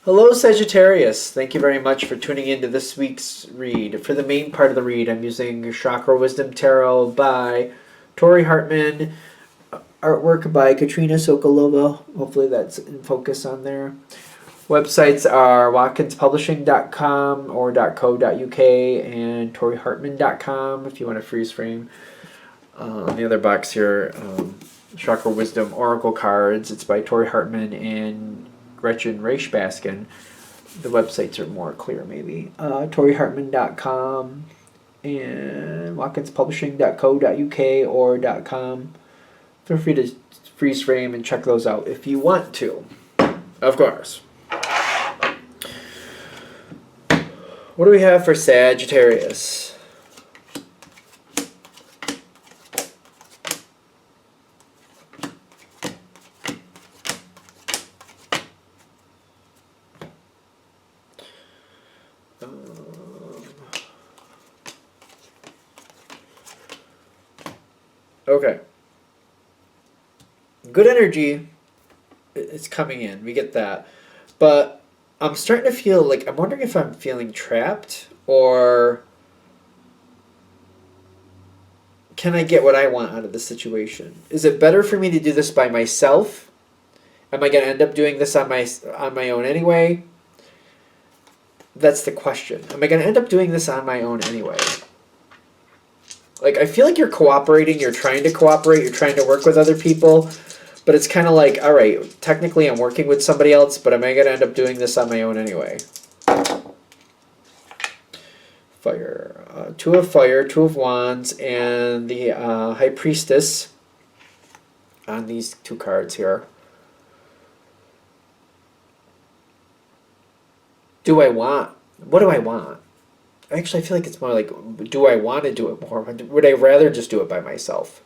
Hello, Sagittarius. Thank you very much for tuning in to this week's read. For the main part of the read, I'm using Chakra Wisdom Tarot by Tori Hartman, artwork by Katrina Sokolova. Hopefully that's in focus on there. Websites are watkinspublishing.com or .co.uk and torihartman.com if you want a freeze frame. On the other box here, Chakra Wisdom Oracle cards. It's by Tori Hartman and Gretchen Reichbaskin. The websites are more clear, maybe. ToriHartman.com and WatkinsPublishing.co.uk or .com. Feel free to freeze frame and check those out if you want to. Of course. What do we have for Sagittarius? Okay. Good energy is coming in. We get that. But I'm starting to feel like, I'm wondering if I'm feeling trapped or can I get what I want out of the situation? Is it better for me to do this by myself? Am I going to end up doing this on my own anyway? That's the question. Am I going to end up doing this on my own anyway? Like, I feel like you're cooperating, you're trying to cooperate, you're trying to work with other people, but it's kind of like, all right, technically I'm working with somebody else, but am I going to end up doing this on my own anyway? Fire. Two of Fire, Two of Wands, and the High Priestess on these two cards here. What do I want? Actually, I feel like it's more like, do I want to do it more? Would I rather just do it by myself?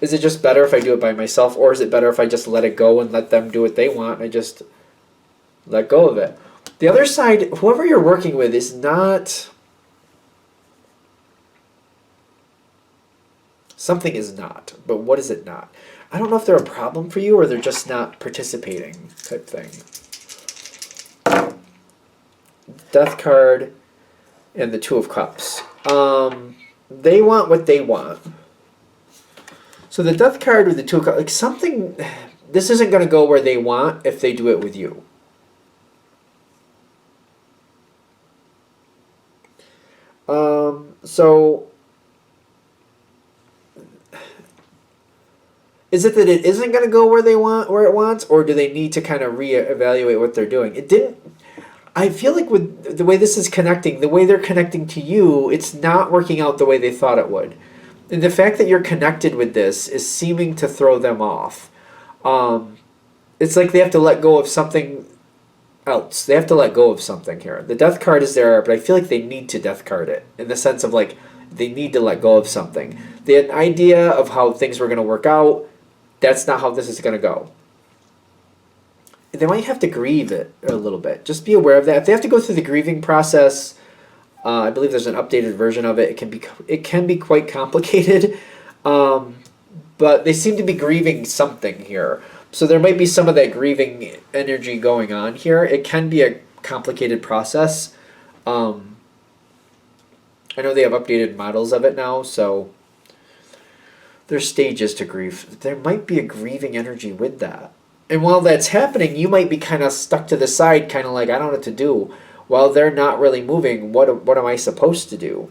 Is it just better if I do it by myself, or is it better if I just let it go and let them do what they want and I just let go of it? The other side, whoever you're working with is not... Something is not, but what is it not? I don't know if they're a problem for you or they're just not participating type thing. Death card and the Two of Cups. They want what they want. So the Death card with the Two of Cups, like something, this isn't going to go where they want if they do it with you. So is it that it isn't going to go where they want, where it wants, or do they need to kind of reevaluate what they're doing? It didn't. I feel like with the way this is connecting, the way they're connecting to you, it's not working out the way they thought it would. And the fact that you're connected with this is seeming to throw them off. It's like they have to let go of something else. They have to let go of something here. The Death card is there, but I feel like they need to Death card it in the sense of like they need to let go of something. They had an idea of how things were going to work out. That's not how this is going to go. They might have to grieve it a little bit. Just be aware of that. If they have to go through the grieving process, I believe there's an updated version of it. It can be quite complicated, but they seem to be grieving something here. So there might be some of that grieving energy going on here. It can be a complicated process. I know they have updated models of it now, so there's stages to grief. There might be a grieving energy with that. And while that's happening, you might be kind of stuck to the side, kind of like, I don't know what to do. While they're not really moving, what am I supposed to do?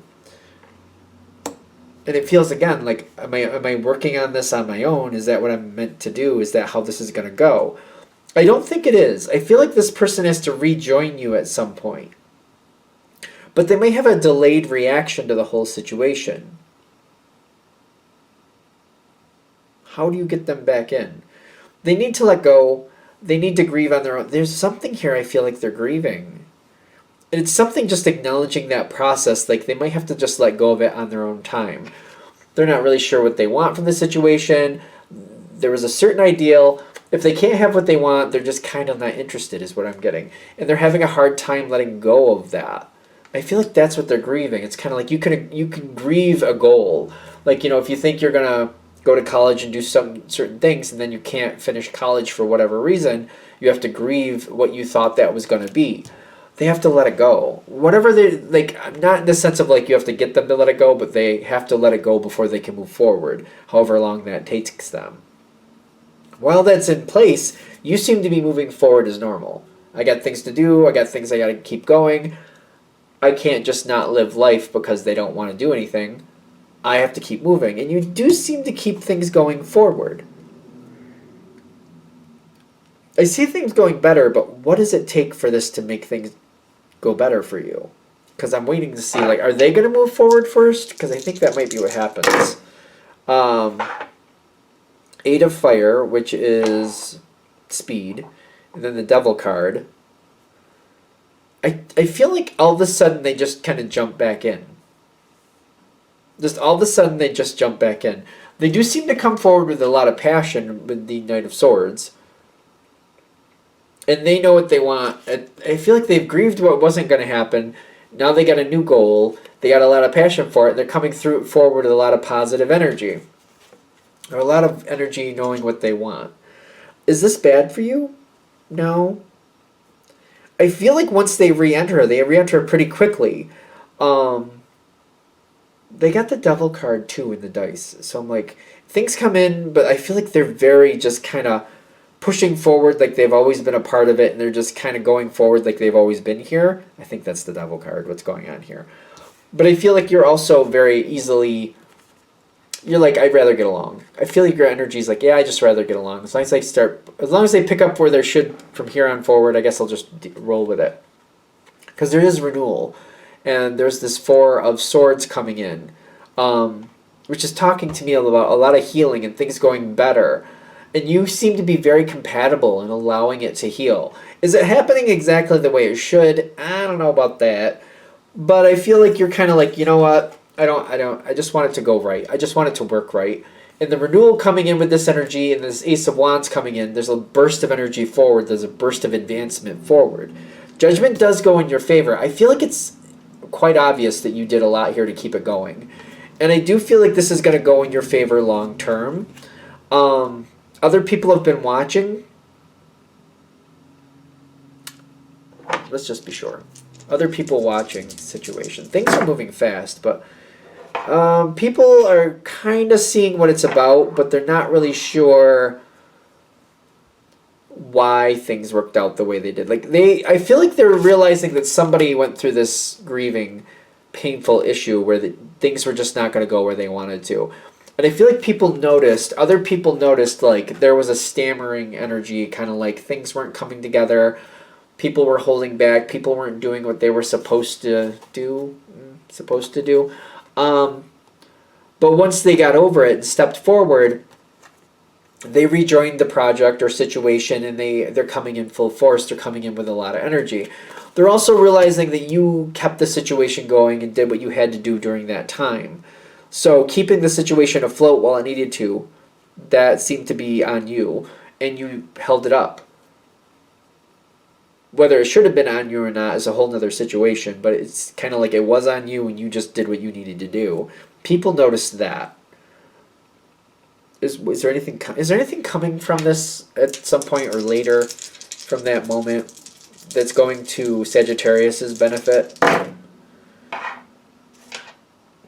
And it feels, again, like, am I working on this on my own? Is that what I'm meant to do? Is that how this is going to go? I don't think it is. I feel like this person has to rejoin you at some point. But they may have a delayed reaction to the whole situation. How do you get them back in? They need to let go. They need to grieve on their own. There's something here I feel like they're grieving. And it's something just acknowledging that process. Like they might have to just let go of it on their own time. They're not really sure what they want from the situation. There was a certain ideal. If they can't have what they want, they're just kind of not interested is what I'm getting. And they're having a hard time letting go of that. I feel like that's what they're grieving. It's kind of like you can grieve a goal. Like, you know, if you think you're going to go to college and do some certain things, and then you can't finish college for whatever reason, you have to grieve what you thought that was going to be. They have to let it go. Whatever they like, not in the sense of like you have to get them to let it go, but they have to let it go before they can move forward, however long that takes them. While that's in place, you seem to be moving forward as normal. I got things to do, I got things I got to keep going. I can't just not live life because they don't want to do anything. I have to keep moving. And you do seem to keep things going forward. I see things going better, but what does it take for this to make things go better for you? Because I'm waiting to see, like, are they going to move forward first? Because I think that might be what happens. Eight of Fire, which is speed, and then the Devil card. I feel like all of a sudden they just kind of jump back in. Just all of a sudden they just jump back in. They do seem to come forward with a lot of passion with the Knight of Swords. And they know what they want. I feel like they've grieved what wasn't going to happen. Now they got a new goal. They got a lot of passion for it. They're coming through forward with a lot of positive energy. Or a lot of energy knowing what they want. Is this bad for you? No. I feel like once they re-enter pretty quickly. They got the Devil card too in the dice. So I'm like, things come in, but I feel like they're very just kind of pushing forward like they've always been a part of it, and they're just kind of going forward like they've always been here. I think that's the Devil card, what's going on here. But I feel like you're also very easily, you're like, I'd rather get along. I feel like your energy's like, yeah, I'd just rather get along. As long as they pick up where they should from here on forward, I guess I'll just roll with it. Because there is renewal. And there's this Four of Swords coming in, which is talking to me about a lot of healing and things going better. And you seem to be very compatible in allowing it to heal. Is it happening exactly the way it should? I don't know about that. But I feel like you're kind of like, you know what? I just want it to go right. I just want it to work right. And the renewal coming in with this energy and this Ace of Wands coming in, there's a burst of energy forward. There's a burst of advancement forward. Judgment does go in your favor. I feel like it's quite obvious that you did a lot here to keep it going. And I do feel like this is going to go in your favor long term. Other people have been watching. Let's just be sure. Other people watching situation. Things are moving fast, but people are kind of seeing what it's about, but they're not really sure why things worked out the way they did. I feel like they're realizing that somebody went through this grieving, painful issue where things were just not going to go where they wanted to. And I feel like other people noticed, like, there was a stammering energy, kind of like things weren't coming together. People were holding back. People weren't doing what they were supposed to do. But once they got over it and stepped forward, they rejoined the project or situation, and they're coming in full force. They're coming in with a lot of energy. They're also realizing that you kept the situation going and did what you had to do during that time. So keeping the situation afloat while it needed to, that seemed to be on you, and you held it up. Whether it should have been on you or not is a whole nother situation, but it's kind of like it was on you and you just did what you needed to do. People noticed that. Is there anything coming from this at some point or later from that moment that's going to Sagittarius's benefit?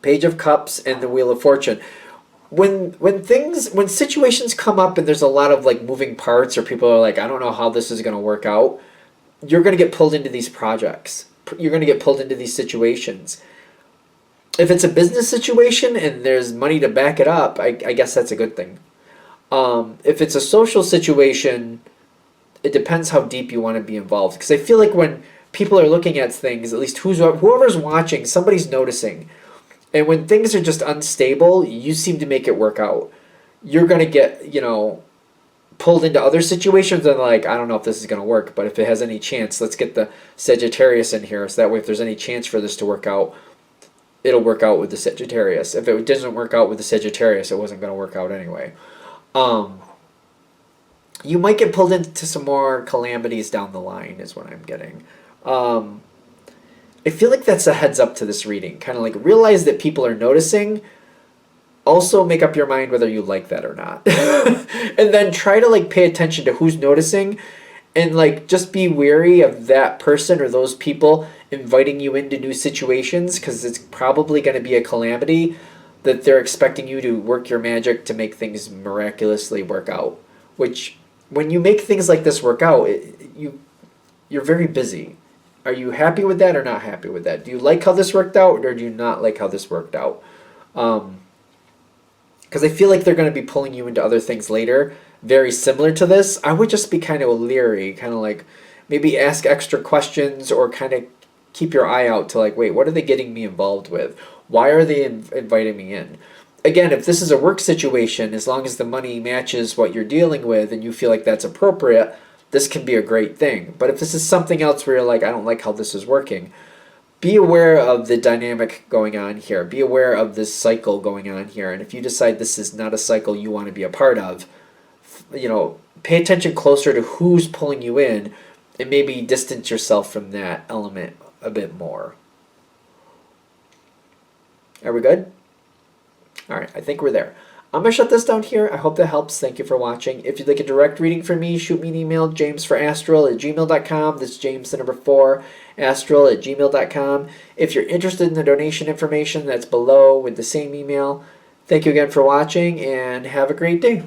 Page of Cups and the Wheel of Fortune. When situations come up and there's a lot of like moving parts, or people are like, I don't know how this is going to work out, you're going to get pulled into these projects. You're going to get pulled into these situations. If it's a business situation and there's money to back it up, I guess that's a good thing. If it's a social situation, it depends how deep you want to be involved. Because I feel like when people are looking at things, at least whoever's watching, somebody's noticing. And when things are just unstable, you seem to make it work out. You're going to get, pulled into other situations and like, I don't know if this is going to work, but if it has any chance, let's get the Sagittarius in here. So that way if there's any chance for this to work out, it'll work out with the Sagittarius. If it doesn't work out with the Sagittarius, it wasn't going to work out anyway. You might get pulled into some more calamities down the line is what I'm getting. I feel like that's a heads up to this reading. Kind of like realize that people are noticing, Also make up your mind whether you like that or not. And then try to like pay attention to who's noticing, and like just be wary of that person or those people inviting you into new situations, because it's probably going to be a calamity that they're expecting you to work your magic to make things miraculously work out. Which, when you make things like this work out, you're very busy. Are you happy with that or not happy with that? Do you like how this worked out, or do you not like how this worked out? Because I feel like they're going to be pulling you into other things later, very similar to this. I would just be kind of leery, kind of like maybe ask extra questions, or kind of keep your eye out to like, wait, what are they getting me involved with? Why are they inviting me in? Again, if this is a work situation, as long as the money matches what you're dealing with and you feel like that's appropriate, this can be a great thing. But if this is something else where you're like, I don't like how this is working, be aware of the dynamic going on here. Be aware of this cycle going on here. And if you decide this is not a cycle you want to be a part of, pay attention closer to who's pulling you in, and maybe distance yourself from that element a bit more. Are we good? All right, I think we're there. I'm going to shut this down here. I hope that helps. Thank you for watching. If you'd like a direct reading from me, shoot me an email, jamesforastral@gmail.com. That's James, the number 4, astral@gmail.com. If you're interested in the donation information, that's below with the same email. Thank you again for watching, and have a great day.